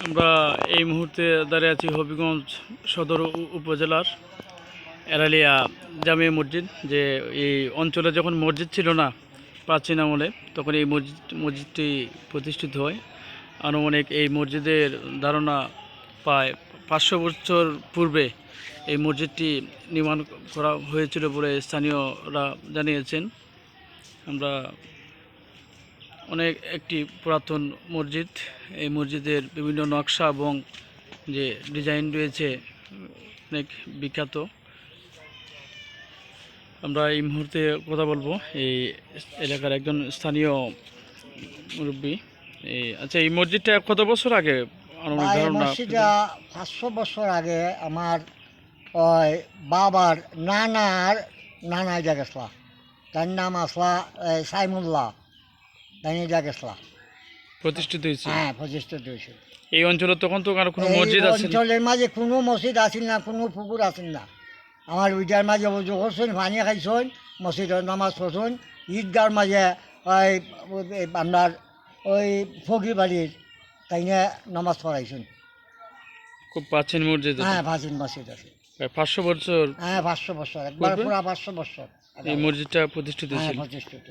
আমরা এই মুহূর্তে দাঁড়িয়ে আছি হবিগঞ্জ সদর উপজেলার এরালিয়া জামিয়া মসজিদ। যে এই অঞ্চলে যখন মসজিদ ছিল না প্রাচীন আমলে, তখন এই মসজিদটি প্রতিষ্ঠিত হয়। আনুমানিক এই মসজিদের ধারণা প্রায় 500 বছর পূর্বে এই মসজিদটি নির্মাণ করা হয়েছিল বলে স্থানীয়রা জানিয়েছেন। আমরা একটি পুরাতন মসজিদ। এই মসজিদের বিভিন্ন নকশা এবং যে ডিজাইন রয়েছে অনেক বিখ্যাত। আমরা এই মুহূর্তে কথা বলবো এই এলাকার একজন স্থানীয় মুরব্বী। আচ্ছা, এই মসজিদটা কত বছর আগে মসজিদটা 500 বছর আগে আমার ওই বাবার নানা জাগেসলা, তার নাম আসলা সাইমুল্লাহ, তাই জাগেসলা প্রতিষ্ঠিত হয়েছে। হ্যাঁ, প্রতিষ্ঠিত হয়েছে। এই অঞ্চলে তখন তো কোনো মসজিদ আছে? অঞ্চলের মাঝে কোনো মসজিদ আসিল না, কোনো পুকুর আসিল না। আমার ওইটার মাঝে উজু করছেন, পানি খাইছেন, মসজিদের নামাজ পড়ছেন। ঈদগার মাঝে ওই আপনার ওই ফকির বাড়ির তাই নামাজ পড়াইছেন। খুব প্রাচীন মসজিদ। হ্যাঁ, প্রাচীন মসজিদ আছে। 500 বছর। হ্যাঁ, 500 বছর, একবার পুরা 500 বছর এই মসজিদটা প্রতিষ্ঠিত হ্যাঁ, ছিল। প্রতিষ্ঠিত।